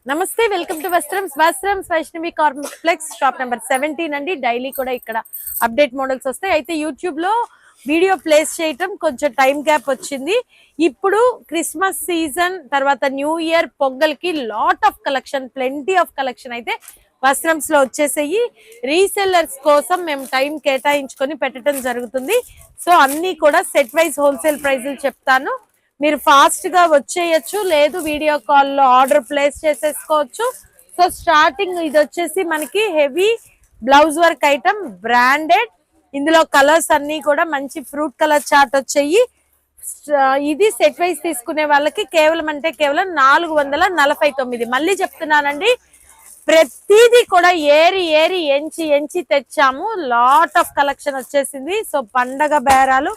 నమస్తే, welcome to Vastrams Vaishnavi complex shop number 17 అండి. Daily కూడా ఇక్కడ అప్డేట్ మోడల్స్ వస్తాయి. అయితే యూట్యూబ్ లో వీడియో ప్లేస్ చేయటం కొంచెం టైం గ్యాప్ వచ్చింది. ఇప్పుడు క్రిస్మస్ సీజన్ తర్వాత న్యూ ఇయర్ పొంగల్కి lot of collection, plenty of collection అయితే వస్త్రమ్స్ లో వచ్చేసాయి. రీసెల్లర్స్ కోసం మేము టైం కేటాయించుకొని పెట్టడం జరుగుతుంది. సో అన్ని కూడా సెట్ వైజ్ హోల్సేల్ ప్రైజులు చెప్తాను. మీరు ఫాస్ట్ గా వచ్చేయచ్చు, లేదు వీడియో కాల్ లో ఆర్డర్ ప్లేస్ చేసేసుకోవచ్చు. సో స్టార్టింగ్ ఇది వచ్చేసి మనకి heavy blouse work item, branded. ఇందులో కలర్స్ అన్ని కూడా మంచి ఫ్రూట్ కలర్ చార్ట్ వచ్చాయి. ఇది సెట్ వైజ్ తీసుకునే వాళ్ళకి కేవలం 449. మళ్ళీ చెప్తున్నానండి, ప్రతిదీ కూడా ఏరి ఎంచి తెచ్చాము. లాట్ ఆఫ్ కలెక్షన్ వచ్చేసింది. సో పండగ బేరాలు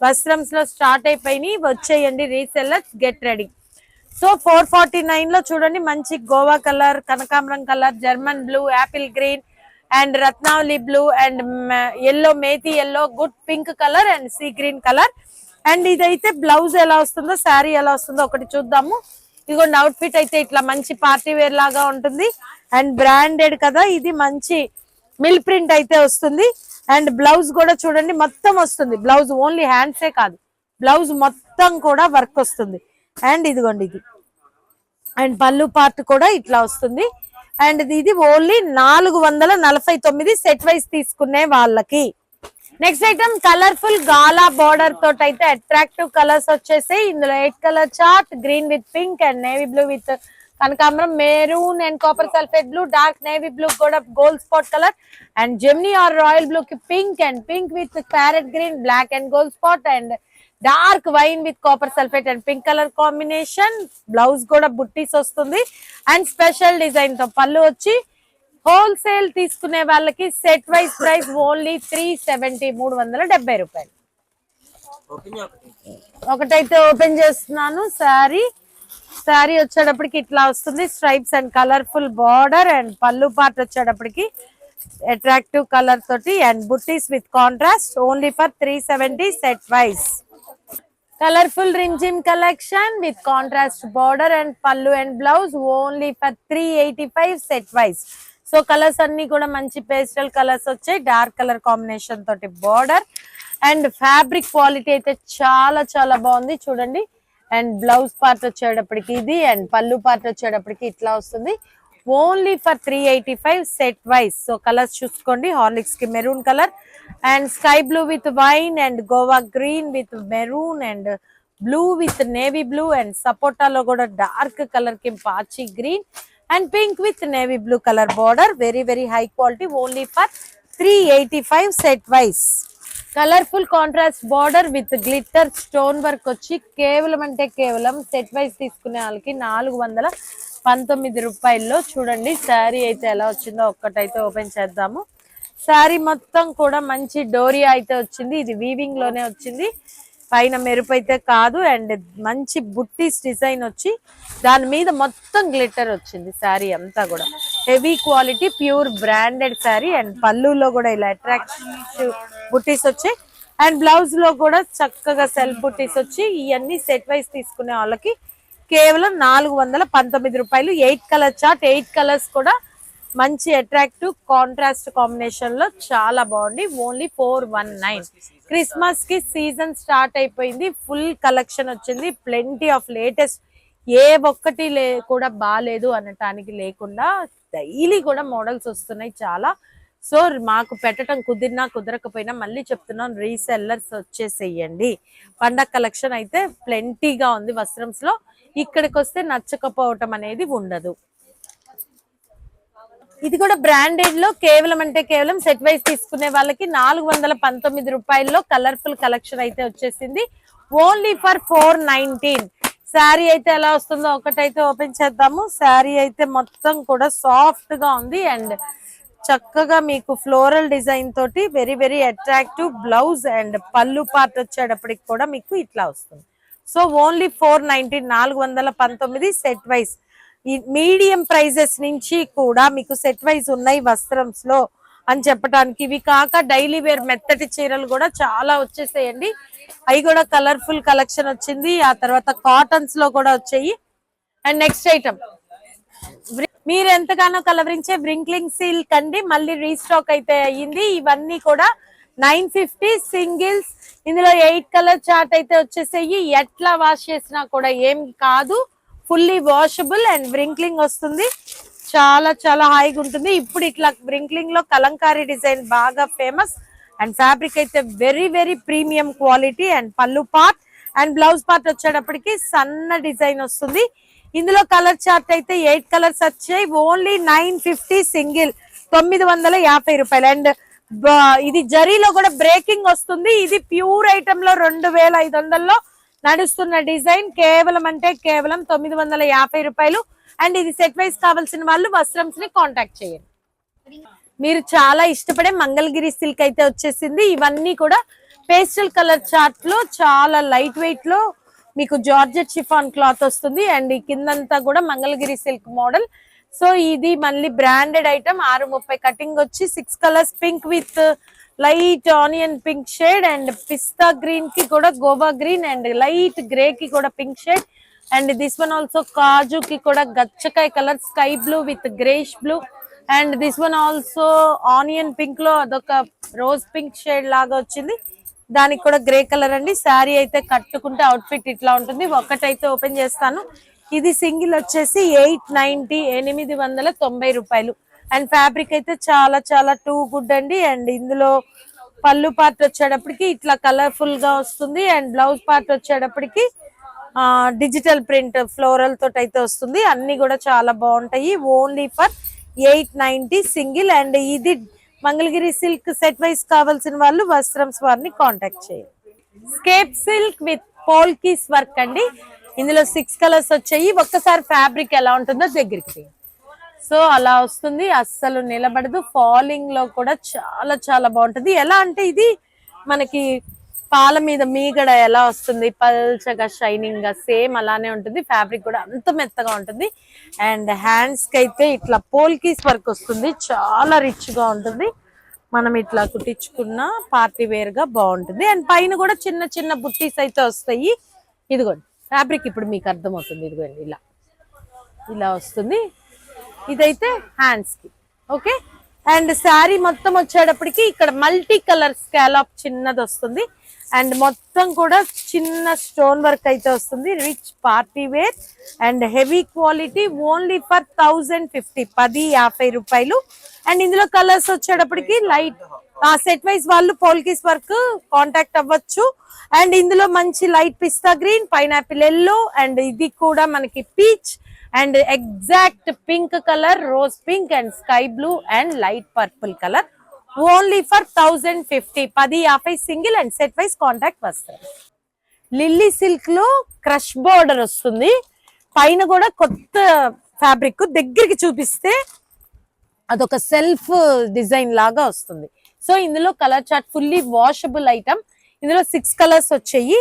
వస్త్రమ్స్ లో స్టార్ట్ అయిపోయినాయి. వచ్చేయండి రీసెల్లర్స్, గెట్ రెడీ. సో 449 లో చూడండి, మంచి గోవా కలర్, కనకాంబరం colour, German blue, apple green and రత్నావళి బ్లూ అండ్ ఎల్లో, మేతి yellow, good pink colour and sea green colour. And ఇదైతే బ్లౌజ్ ఎలా వస్తుందో, శారీ ఎలా వస్తుందో ఒకటి చూద్దాము. ఇదిగోండి, అవుట్ ఫిట్ అయితే ఇట్లా మంచి పార్టీ వేర్ లాగా ఉంటుంది. అండ్ బ్రాండెడ్ కదా, ఇది మంచి మిల్ ప్రింట్ అయితే వస్తుంది. అండ్ బ్లౌజ్ కూడా చూడండి మొత్తం వస్తుంది. బ్లౌజ్ ఓన్లీ హ్యాండ్సే కాదు, బ్లౌజ్ మొత్తం కూడా వర్క్ వస్తుంది. అండ్ ఇదిగోండి ఇది, అండ్ పళ్ళు పార్ట్ కూడా ఇట్లా వస్తుంది. అండ్ ఇది ఓన్లీ 449 సెట్ వైజ్ తీసుకునే వాళ్ళకి. Next item colourful gala border తోటి అయితే అట్రాక్టివ్ కలర్స్ వచ్చేసి ఇందులో 8 colour chart, green with pink and navy blue with కనకాంబరం, maroon and copper sulphate blue, dark navy blue కూడా గోల్డ్ స్పాట్ కలర్ అండ్ జెమ్నీ or royal blue కి pink and pink with parrot green, black and gold spot and dark wine with copper sulphate and pink colour combination. Blouse కూడా బుట్టీస్ వస్తుంది and special design తో పళ్ళు వచ్చి. Wholesale తీసుకునే వాళ్ళకి సెట్ వైజ్ ప్రైస్ ఓన్లీ 370, 370 రూపాయలు. ఒకటైతే ఓపెన్ చేస్తున్నాను. శారీ వచ్చేటప్పటికి ఇట్లా వస్తుంది, stripes and colourful border and పళ్ళు పార్ట్ వచ్చేటప్పటికి అట్రాక్టివ్ కలర్ తోటి అండ్ బుట్టీస్ with contrast only for 370 set wise. Colourful Rimjhim collection with contrast border and పళ్ళు and blouse only for 385 set wise. So colours అన్ని కూడా మంచి పేస్టల్ కలర్స్ వచ్చాయి, dark colour combination తోటి బార్డర్ అండ్ ఫ్యాబ్రిక్ క్వాలిటీ అయితే చాలా చాలా బాగుంది చూడండి. అండ్ బ్లౌజ్ పార్ట్ వచ్చేటప్పటికి ఇది అండ్ పళ్ళు పార్ట్ వచ్చేటప్పటికి ఇట్లా వస్తుంది only for 385 set wise. So colours చూసుకోండి, హార్లిక్స్ కి maroon colour and sky blue with wine and Goa green with maroon and blue with navy blue and సపోటాలో కూడా డార్క్ కలర్ కి పాచి green and pink with navy blue colour border. Very very high quality only for 385 set wise. Colourful contrast border with glitter stone work వచ్చి కేవలం set wise తీసుకునే వాళ్ళకి 419 రూపాయల్లో. చూడండి శారీ అయితే ఎలా వచ్చిందో ఒక్కటైతే ఓపెన్ చేద్దాము. శారీ మొత్తం కూడా మంచి డోరియా అయితే వచ్చింది, ఇది వీవింగ్ లోనే వచ్చింది, పైన మెరుపు అయితే కాదు. అండ్ మంచి బుట్టీస్ డిజైన్ వచ్చి దాని మీద మొత్తం గ్లిట్టర్ వచ్చింది. శారీ అంతా కూడా heavy quality pure branded sari and పళ్ళులో కూడా ఇలా అట్రాక్టివ్ బుట్టీస్ వచ్చాయి అండ్ బ్లౌజ్ లో కూడా చక్కగా సెల్ఫ్ బుట్టీస్ వచ్చి. ఇవన్నీ సెట్ వైజ్ తీసుకునే వాళ్ళకి కేవలం 419 రూపాయలు. 8 కలర్ చార్ట్, 8 కలర్స్ కూడా మంచి అట్రాక్టివ్ కాంట్రాస్ట్ కాంబినేషన్ లో చాలా బాగుంది. ఓన్లీ 419. క్రిస్మస్ కి సీజన్ స్టార్ట్ అయిపోయింది, ఫుల్ కలెక్షన్ వచ్చింది, ప్లెంటీ ఆఫ్ లేటెస్ట్. ఏ ఒక్కటి కూడా బాగాలేదు అనటానికి లేకుండా డైలీ కూడా మోడల్స్ వస్తున్నాయి చాలా. సో మాకు పెట్టడం కుదిరినా కుదరకపోయినా మళ్ళీ చెప్తున్నాం, రీసెల్లర్స్ వచ్చేసేయండి. పండగ కలెక్షన్ అయితే ప్లెంటీగా ఉంది వస్త్రమ్స్ లో. ఇక్కడికి వస్తే నచ్చకపోవటం అనేది ఉండదు. ఇది కూడా బ్రాండెడ్ లో కేవలం సెట్ వైజ్ తీసుకునే వాళ్ళకి 419 రూపాయల్లో కలర్ఫుల్ కలెక్షన్ అయితే వచ్చేసింది ఓన్లీ ఫర్ 419. శారీ అయితే ఎలా వస్తుందో ఒకటైతే ఓపెన్ చేద్దాము. శారీ అయితే మొత్తం కూడా సాఫ్ట్ గా ఉంది అండ్ చక్కగా మీకు ఫ్లోరల్ డిజైన్ తోటి very very attractive blouse and పళ్ళు పార్ట్ వచ్చేటప్పటికి కూడా మీకు ఇట్లా వస్తుంది. So only 419, 419 set wise. ఈ మీడియం ప్రైజెస్ నుంచి కూడా మీకు సెట్ వైజ్ ఉన్నాయి వస్త్రమ్స్ లో అని చెప్పడానికి. ఇవి కాక డైలీ వేర్ మెత్తటి చీరలు కూడా చాలా వచ్చేసాయండి. అవి కూడా కలర్ఫుల్ కలెక్షన్ వచ్చింది. ఆ తర్వాత కాటన్స్ లో కూడా వచ్చాయి. అండ్ నెక్స్ట్ ఐటమ్ మీరు ఎంతగానో కలవరించే వ్రింక్లింగ్ సిల్క్ అండి, మళ్ళీ రీస్టాక్ అయితే అయ్యింది. ఇవన్నీ కూడా 950 సింగిల్స్. ఇందులో 8 కలర్ చార్ట్ అయితే వచ్చేసేయి. ఎట్లా వాష్ చేసినా కూడా ఏం కాదు, ఫుల్లీ వాషబుల్ అండ్ వ్రింక్లింగ్ వస్తుంది. చాలా చాలా హాయిగా ఉంటుంది. ఇప్పుడు ఇట్లా వ్రింక్లింగ్ లో కలంకారీ డిజైన్ బాగా ఫేమస్ అండ్ ఫ్యాబ్రిక్ అయితే very very premium quality. And పళ్ళు పార్ట్ అండ్ బ్లౌజ్ పార్ట్ వచ్చేటప్పటికి సన్న డిజైన్ వస్తుంది. ఇందులో కలర్ చార్ట్ అయితే 8 కలర్స్ వచ్చాయి. ఓన్లీ 950 సింగిల్, 950 రూపాయలు. అండ్ ఇది జరీలో కూడా బ్రేకింగ్ వస్తుంది. ఇది ప్యూర్ ఐటమ్ లో 2500లో నడుస్తున్న డిజైన్ కేవలం అంటే కేవలం 950 రూపాయలు. అండ్ ఇది సెట్ వైజ్ కావాల్సిన వాళ్ళు వస్త్రంస్ ని కాంటాక్ట్ చేయండి. మీరు చాలా ఇష్టపడే మంగళగిరి సిల్క్ అయితే వచ్చేసింది. ఇవన్నీ కూడా పేస్టల్ కలర్ చార్ట్ లో చాలా లైట్ వెయిట్ లో మీకు జార్జెట్ షిఫాన్ క్లాత్ వస్తుంది. అండ్ ఈ కిందంతా కూడా మంగళగిరి సిల్క్ మోడల్. సో ఇది మళ్ళీ బ్రాండెడ్ ఐటమ్. 630 కటింగ్ వచ్చి 6 colours, pink with light onion pink shade and పిస్తా గ్రీన్ కి కూడా Goa green and light grey కి కూడా pink shade. And this one also కాజు కి కూడా గచ్చకాయ colour, sky blue with greyish blue. And this one also onion pink లో అదొక రోజ్ పింక్ షేడ్ లాగా వచ్చింది, దానికి కూడా గ్రే కలర్ అండి. శారీ అయితే కట్టుకుంటే అవుట్ ఫిట్ ఇట్లా ఉంటుంది. ఒక్కటైతే ఓపెన్ చేస్తాను. ఇది సింగిల్ వచ్చేసి 890, 890 రూపాయలు. అండ్ ఫ్యాబ్రిక్ అయితే చాలా చాలా టూ గుడ్ అండి. అండ్ ఇందులో పళ్ళు పార్ట్ వచ్చేటప్పటికి ఇట్లా కలర్ఫుల్ గా వస్తుంది. అండ్ బ్లౌజ్ పార్ట్ వచ్చేటప్పటికి డిజిటల్ ప్రింట్ ఫ్లోరల్ తోటి అయితే వస్తుంది. అన్ని కూడా చాలా బాగుంటాయి. Only for 890 single. అండ్ ఇది మంగళగిరి సిల్క్ సెట్ వైజ్ కావాల్సిన వాళ్ళు వస్త్రంస్ వారిని కాంటాక్ట్ చేయండి. Scape silk with polkis work అండి. ఇందులో 6 కలర్స్ వచ్చాయి. ఒక్కసారి ఫ్యాబ్రిక్ ఎలా ఉంటుందో దగ్గరికి. సో అలా వస్తుంది, అస్సలు నిలబడదు. ఫాలింగ్ లో కూడా చాలా చాలా బాగుంటుంది. ఎలా అంటే ఇది మనకి పాల మీద మీగడ ఎలా వస్తుంది పల్చగా షైనింగ్ గా, సేమ్ అలానే ఉంటుంది. ఫ్యాబ్రిక్ కూడా అంత మెత్తగా ఉంటుంది. అండ్ హ్యాండ్స్ కి అయితే ఇట్లా పోల్కీస్ వర్క్ వస్తుంది, చాలా రిచ్ గా ఉంటుంది. మనం ఇట్లా కుట్టించుకున్న పార్టీ వేర్ గా బాగుంటుంది. అండ్ పైన కూడా చిన్న చిన్న బుట్టీస్ అయితే వస్తాయి. ఇదిగోండి ఫ్యాబ్రిక్ ఇప్పుడు మీకు అర్థమవుతుంది. ఇదిగోండి ఇలా ఇలా వస్తుంది. ఇదైతే హ్యాండ్స్ కి ఓకే. అండ్ శారీ మొత్తం వచ్చేటప్పటికి ఇక్కడ మల్టీ కలర్ స్కాలప్ చిన్నది వస్తుంది. అండ్ మొత్తం కూడా చిన్న స్టోన్ వర్క్ అయితే వస్తుంది. Rich party wear and heavy quality. Only for 1050, 1050 రూపాయలు. అండ్ ఇందులో కలర్స్ వచ్చేటప్పటికి లైట్ సెట్ వైజ్ వాళ్ళు పోల్కీస్ వర్క్ కాంటాక్ట్ అవ్వచ్చు. అండ్ ఇందులో మంచి light pista green, pineapple yellow and ఇది కూడా మనకి peach and exact pink colour, rose pink and sky blue and light purple colour. Only for 1050, 1050 single. And set wise contact వస్తారు. Lily silk లో crush border వస్తుంది. పైన కూడా కొత్త fabric దగ్గరికి చూపిస్తే అదొక సెల్ఫ్ డిజైన్ లాగా వస్తుంది. సో ఇందులో colour chart fully washable item. ఇందులో 6 కలర్స్ వచ్చాయి.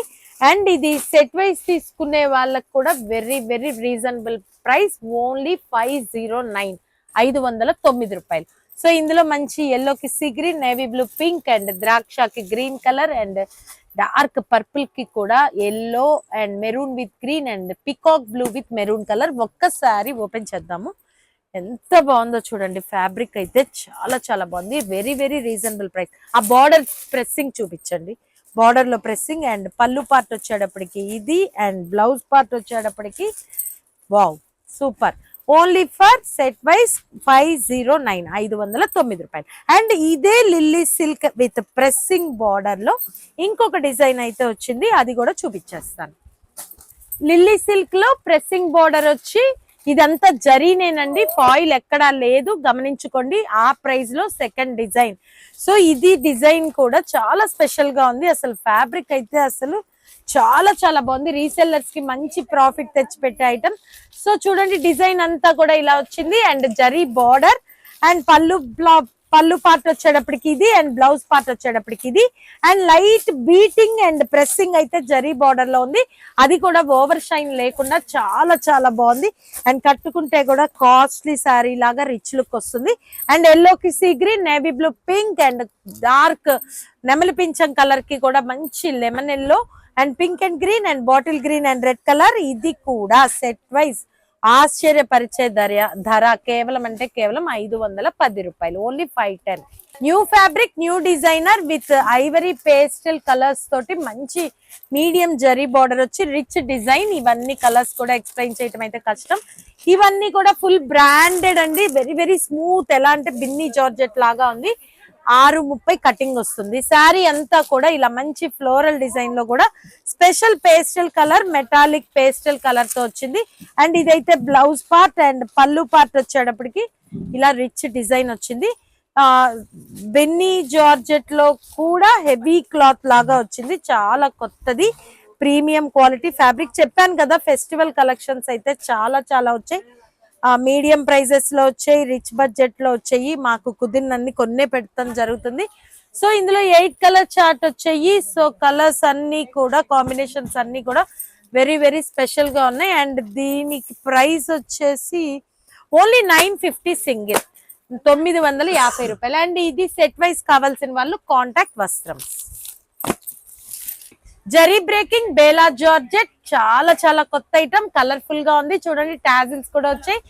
అండ్ ఇది సెట్ వైజ్ తీసుకునే వాళ్ళకి కూడా very very reasonable price. Only 509, 509 రూపాయలు. సో ఇందులో మంచి ఎల్లోకి sea green, navy blue pink and ద్రాక్షకి green colour and dark purple కి కూడా yellow and maroon with green and peacock blue with maroon colour. ఒక్కసారి ఓపెన్ చేద్దాము. ఎంత బాగుందో చూడండి. ఫ్యాబ్రిక్ అయితే చాలా చాలా బాగుంది. Very very reasonable price. ఆ బార్డర్ ప్రెస్సింగ్ చూపించండి. బార్డర్ లో ప్రెస్సింగ్ అండ్ పళ్ళు పార్ట్ వచ్చేటప్పటికి ఇది అండ్ బ్లౌజ్ పార్ట్ వచ్చేటప్పటికి wow super. Only for set wise 509, 509 రూపాయలు. అండ్ ఇదే lily silk with pressing border లో ఇంకొక డిజైన్ అయితే వచ్చింది, అది కూడా చూపించేస్తాను. లిల్లీ సిల్క్ లో ప్రెస్సింగ్ బార్డర్ వచ్చి ఇదంతా జరీనేనండి, ఫాయిల్ ఎక్కడా లేదు, గమనించుకోండి. ఆ ప్రైస్ లో సెకండ్ డిజైన్. సో ఇది డిజైన్ కూడా చాలా స్పెషల్ గా ఉంది. అసలు ఫ్యాబ్రిక్ అయితే అసలు చాలా చాలా బాగుంది. రీసెల్లర్స్ కి మంచి ప్రాఫిట్ తెచ్చిపెట్టే ఐటమ్. సో చూడండి డిజైన్ అంతా కూడా ఇలా వచ్చింది. అండ్ జరీ బార్డర్ అండ్ పళ్ళు పార్ట్ వచ్చేటప్పటికి ఇది అండ్ బ్లౌజ్ పార్ట్ వచ్చేటప్పటికి ఇది and light beating and pressing అయితే జరీ బార్డర్ లో ఉంది. అది కూడా ఓవర్ షైన్ లేకుండా చాలా చాలా బాగుంది. అండ్ కట్టుకుంటే కూడా కాస్ట్లీ శారీ లాగా రిచ్ లుక్ వస్తుంది. అండ్ ఎల్లోకి sea green, navy blue pink and dark నెమలి పింఛం కలర్ కి కూడా మంచి lemon yellow and pink and green and bottle green and red colour. ఇది కూడా సెట్ వైజ్ ఆశ్చర్యపరిచే ధర కేవలం అంటే కేవలం 510 రూపాయలు, only 510. New fabric, new designer with Ivory pastel colours తోటి మంచి మీడియం జరీ బార్డర్ వచ్చి రిచ్ డిజైన్. ఇవన్నీ కలర్స్ కూడా ఎక్స్ప్లెయిన్ చేయటం అయితే కష్టం. ఇవన్నీ కూడా ఫుల్ బ్రాండెడ్ అండి, వెరీ వెరీ స్మూత్, ఎలా అంటే బిన్నీ జార్జెట్ లాగా ఉంది. 630 కటింగ్ వస్తుంది. శారీ అంతా కూడా ఇలా మంచి ఫ్లోరల్ డిజైన్ లో కూడా special pastel colour, metallic pastel colour తో వచ్చింది. అండ్ ఇదైతే బ్లౌజ్ పార్ట్ అండ్ పళ్ళు పార్ట్ వచ్చేటప్పటికి ఇలా రిచ్ డిజైన్ వచ్చింది. బెన్నీ జార్జెట్ లో కూడా హెవీ క్లాత్ లాగా వచ్చింది, చాలా కొత్తది, ప్రీమియం క్వాలిటీ ఫ్యాబ్రిక్. చెప్పాను కదా ఫెస్టివల్ కలెక్షన్స్ అయితే చాలా చాలా వచ్చాయి. మీడియం ప్రైజెస్ లో వచ్చాయి, రిచ్ బడ్జెట్ లో వచ్చాయి. మాకు కుదిరినన్ని కొన్నే పెట్టడం జరుగుతుంది. సో ఇందులో 8 కలర్ చార్ట్ వచ్చాయి. సో కలర్స్ అన్ని కూడా, కాంబినేషన్స్ అన్ని కూడా వెరీ వెరీ స్పెషల్ గా ఉన్నాయి. అండ్ దీనికి ప్రైస్ వచ్చేసి ఓన్లీ 950 సింగిల్, 950 రూపాయలు. అండ్ ఇది సెట్ వైజ్ కావాల్సిన వాళ్ళు కాంటాక్ట్ వస్త్రం. జరీ బ్రేకింగ్ బేలా జార్జెట్, చాలా చాలా కొత్త ఐటమ్, కలర్ఫుల్ గా ఉంది చూడండి. టాజిల్స్ కూడా వచ్చాయి.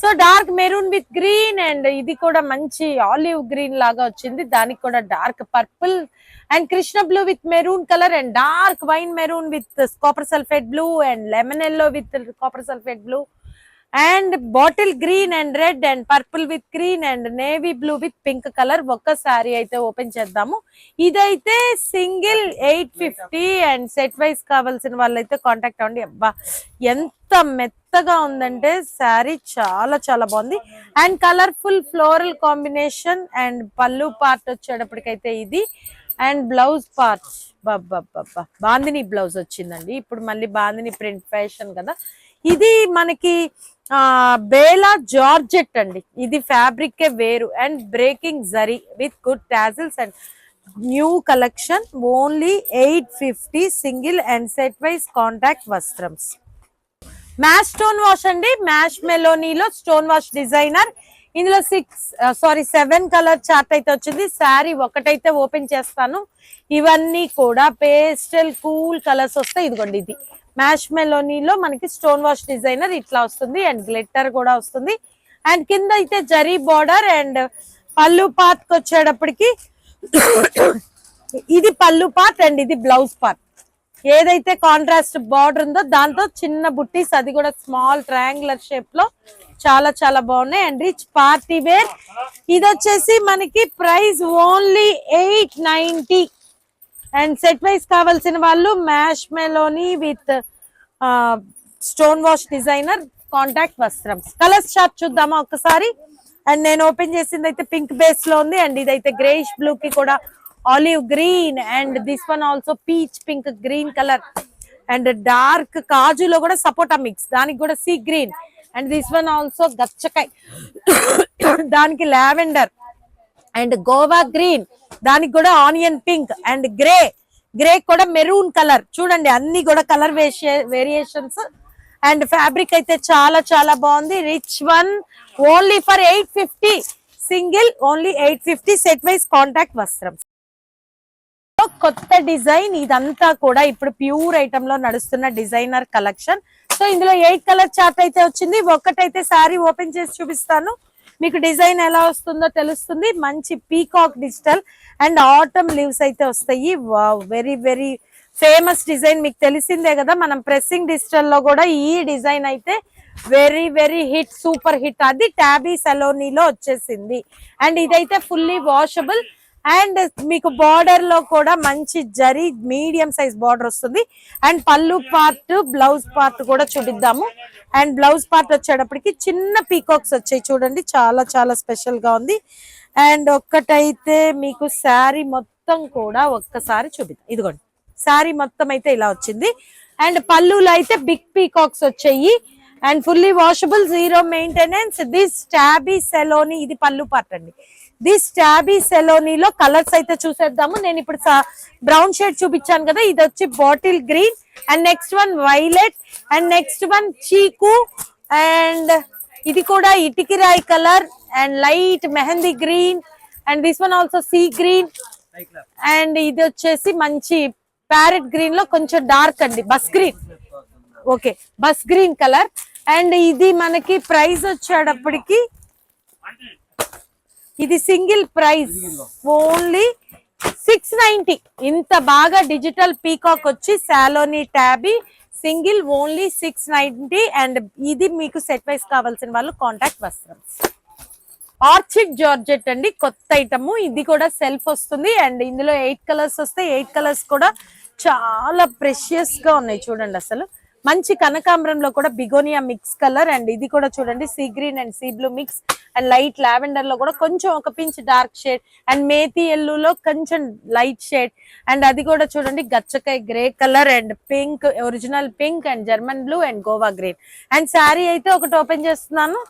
So dark maroon with green, and ఇది కూడా మంచి ఆలివ్ గ్రీన్ లాగా వచ్చింది, దానికి కూడా dark purple and Krishna blue with maroon colour, and dark wine maroon with copper sulphate blue, and lemon yellow with copper sulphate blue, and bottle green and red and purple with green and navy blue with pink colour. ఒక్క sorry అయితే open చేద్దాము. ఇదైతే single 850 and set wise కావాల్సిన వాళ్ళైతే contact అవ్వండి. అబ్బా ఎంత మెత్తగా ఉందంటే సారీ, చాలా చాలా బాగుంది. And colourful floral combination. And పళ్ళు పార్ట్ వచ్చేటప్పటికైతే ఇది, and blouse part bandhani blouse వచ్చిందండి. ఇప్పుడు మళ్ళీ బాందిని ప్రింట్ ఫ్యాషన్ కదా. ఇది మనకి బేలా జార్జెట్ అండి, ఇది ఫ్యాబ్రిక్ వేరు. And breaking zari with good tassels and new collection, only 850 single and set wise contact Vastrams. Mash stone wash అండి, మ్యాష్ మెలోనీలో స్టోన్ వాష్ డిజైనర్. ఇందులో 7 కలర్ చార్ట్ అయితే వచ్చింది. శారీ ఒకటైతే ఓపెన్ చేస్తాను. ఇవన్నీ కూడా పేస్టల్ కూల్ కలర్స్ వస్తాయి. ఇదిగోండి, ఇది మ్యాష్ మెలోనీలో మనకి స్టోన్ వాష్ డిజైనర్ ఇట్లా వస్తుంది. అండ్ గ్లిట్టర్ కూడా వస్తుంది. అండ్ కింద అయితే జరీ బార్డర్. అండ్ పళ్ళు పార్ట్ వచ్చేటప్పటికి ఇది పళ్ళు పార్ట్ అండ్ ఇది బ్లౌజ్ పార్ట్. ఏదైతే కాంట్రాస్ట్ బార్డర్ ఉందో దాంతో చిన్న బుట్టీస్, అది కూడా స్మాల్ ట్రయాంగులర్ షేప్ లో, చాలా చాలా బాగున్నాయి. And rich party wear. ఇది వచ్చేసి మనకి price only 890. And set wise కావాల్సిన వాళ్ళు మ్యాష్ మెలోనీ with stone wash designer contact Vastram. Colours chart చూద్దామా ఒక్కసారి. అండ్ నేను ఓపెన్ చేసింది అయితే పింక్ బేస్ లో ఉంది. అండ్ ఇదైతే గ్రేష్ బ్లూ కి కూడా olive green, and this one also peach pink green colour, and dark కాజులో కూడా సపోటా మిక్స్, దానికి కూడా sea green, and this one also గచ్చకాయ్, దానికి లావెండర్, అండ్ గోవా గ్రీన్, దానికి కూడా ఆనియన్ పింక్, అండ్ గ్రే కూడా మెరూన్ కలర్. చూడండి అన్ని కూడా కలర్ వేరియేషన్స్. అండ్ ఫ్యాబ్రిక్ అయితే చాలా చాలా బాగుంది. Rich one, only for 850 single, only 850 set wise contact వస్త్రం. కొత్త డిజైన్ ఇదంతా కూడా ఇప్పుడు ప్యూర్ ఐటమ్ లో నడుస్తున్న డిజైనర్ కలెక్షన్. సో ఇందులో 8 కలర్ చార్ట్ అయితే వచ్చింది. ఒక్కటైతే శారీ ఓపెన్ చేసి చూపిస్తాను, మీకు డిజైన్ ఎలా వస్తుందో తెలుస్తుంది. మంచి peacock digital and atom leaves అయితే వస్తాయి. వెరీ వెరీ ఫేమస్ డిజైన్, మీకు తెలిసిందే కదా. మనం ప్రెస్సింగ్ డిజిటల్ లో కూడా ఈ డిజైన్ అయితే very very hit, super hit. అది టాబీ సెలోనీలో వచ్చేసింది. అండ్ ఇదైతే ఫుల్లీ వాషబుల్. అండ్ మీకు బార్డర్ లో కూడా మంచి జరీ మీడియం సైజ్ బార్డర్ వస్తుంది. అండ్ పళ్ళు పార్ట్, బ్లౌజ్ పార్ట్ కూడా చూపిద్దాము. అండ్ బ్లౌజ్ పార్ట్ వచ్చేటప్పటికి చిన్న పీకాక్స్ వచ్చాయి చూడండి, చాలా చాలా స్పెషల్ గా ఉంది. అండ్ ఒక్కటైతే మీకు శారీ మొత్తం కూడా ఒక్కసారి చూపిద్దాం. ఇదిగోండి, శారీ మొత్తం అయితే ఇలా వచ్చింది. అండ్ పళ్ళులో అయితే బిగ్ పీకాక్స్ వచ్చాయి. And fully washable, zero maintenance. This టాబీ సెలోనీ, ఇది పళ్ళు పార్ట్ అండి. దిస్ టాబీ సెలోనీలో కలర్స్ అయితే చూసేద్దాము. నేను ఇప్పుడు బ్రౌన్ షేడ్ చూపించాను కదా, ఇది వచ్చి bottle green, and next one violet, and next one చీకు, అండ్ ఇది కూడా ఇటికిరాయి colour, and light mehndi green, and this one also sea green, and ఇది వచ్చేసి మంచి ప్యారెట్ గ్రీన్ లో కొంచెం డార్క్ అండి, bus green. Okay, bus green colour. And ఇది మనకి ప్రైస్ వచ్చేటప్పటికి ఇది సింగిల్ ప్రైస్ ఓన్లీ 690. ఇంత బాగా డిజిటల్ పీకాక్ వచ్చి సాలోని ట్యాబీ సింగిల్ ఓన్లీ 690. అండ్ ఇది మీకు సెట్ వైస్ కావాల్సిన వాళ్ళు కాంటాక్ట్ వస్త్రం. ఆర్చిడ్ జార్జెట్ అండి, కొత్త ఐటమ్. ఇది కూడా సెల్ఫ్ వస్తుంది అండ్ ఇందులో 8 కలర్స్ వస్తాయి. 8 కలర్స్ కూడా చాలా ప్రెషియస్ గా ఉన్నాయి చూడండి. అసలు మంచి కనకాంబరంలో కూడా బిగోనియా మిక్స్ కలర్. అండ్ ఇది కూడా చూడండి sea green and sea blue mix and light lavender లో కూడా కొంచెం ఒక పించ్ డార్క్ షేడ్ అండ్ మేతి ఎల్లులో కొంచెం లైట్ షేడ్. అండ్ అది కూడా చూడండి గచ్చకాయ grey colour and pink, original pink and German blue and Goa green. And sari అయితే ఒకటి ఓపెన్ చేస్తున్నాను.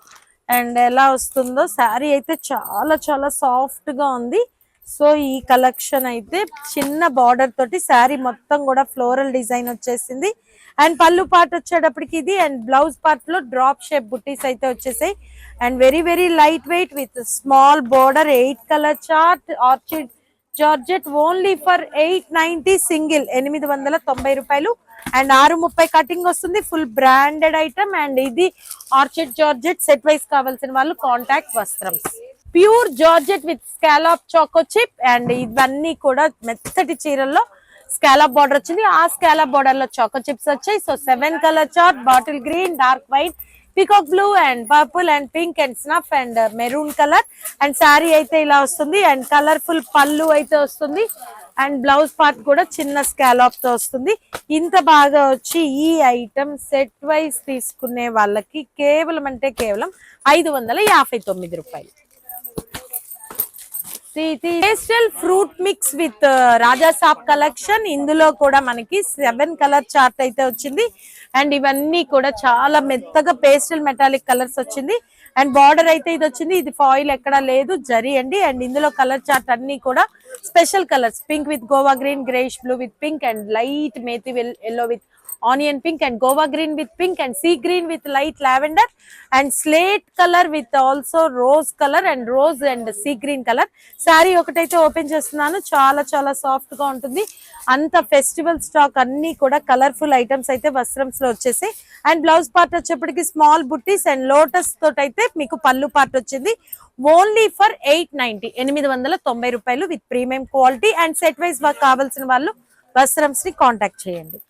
అండ్ ఎలా వస్తుందో శారీ అయితే చాలా చాలా సాఫ్ట్ గా ఉంది. సో ఈ కలెక్షన్ అయితే చిన్న బార్డర్ తోటి శారీ మొత్తం కూడా ఫ్లోరల్ డిజైన్ వచ్చేసింది. అండ్ పళ్ళు పార్ట్ వచ్చేటప్పటికి ఇది అండ్ బ్లౌజ్ పార్ట్ లో డ్రాప్ షేప్ బుట్టీస్ అయితే వచ్చేసాయి. And very very light weight with small border 8 colour chart orchid georgette only for 890 single 890 రూపాయలు. అండ్ 630 కటింగ్ వస్తుంది. Full branded item. అండ్ ఇది ఆర్చిడ్ జార్జెట్ సెట్ వైస్ కావాల్సిన వాళ్ళు contact Vastram. Pure georgette with scallop choco chip. And ఇవన్నీ కూడా మెత్తటి చీరల్లో scallop border వచ్చింది. ఆ స్కాలప్ బార్డర్ లో చాకో చిప్స్ వచ్చాయి. So 7 colour chart, bottle green, dark white, peacock blue and purple and pink and snuff and maroon colour. And sari అయితే ఇలా వస్తుంది. అండ్ కలర్ఫుల్ పళ్ళు అయితే వస్తుంది. అండ్ బ్లౌజ్ పార్ట్ కూడా చిన్న స్కాలప్ తో వస్తుంది. ఇంత బాగా వచ్చి ఈ ఐటమ్ సెట్ వైజ్ తీసుకునే వాళ్ళకి కేవలం అంటే కేవలం 559 రూపాయలు. Pastel fruit mix with Raja Saab collection. ఇందులో కూడా మనకి 7 కలర్ చార్ట్ అయితే వచ్చింది. అండ్ ఇవన్నీ కూడా చాలా మెత్తగా పేస్టల్ మెటాలిక్ కలర్స్ వచ్చింది. అండ్ బార్డర్ అయితే ఇది వచ్చింది. ఇది ఫాయిల్ ఎక్కడా లేదు, జరీ అండి. అండ్ ఇందులో కలర్ చార్ట్ అన్ని కూడా special colours pink with Goa green, greyish blue with pink and light methi yellow with onion pink and Goa green with pink and sea green with light lavender and slate colour with also rose colour and rose and sea green colour. Sari ఒకటైతే open చేస్తున్నాను. చాలా చాలా soft గా ఉంటుంది. అంత festival stock అన్ని కూడా colourful items అయితే వస్త్రంస్ లో వచ్చేసాయి. అండ్ బ్లౌజ్ పార్ట్ వచ్చేప్పటికి స్మాల్ బుట్టీస్ అండ్ లోటస్ తోటైతే మీకు పళ్ళు పార్ట్ వచ్చింది. ఓన్లీ ఫర్ 890 రూపాయలు with premium quality. And set wise కావాల్సిన వాళ్ళు వస్త్రంస్ ని కాంటాక్ట్ చేయండి.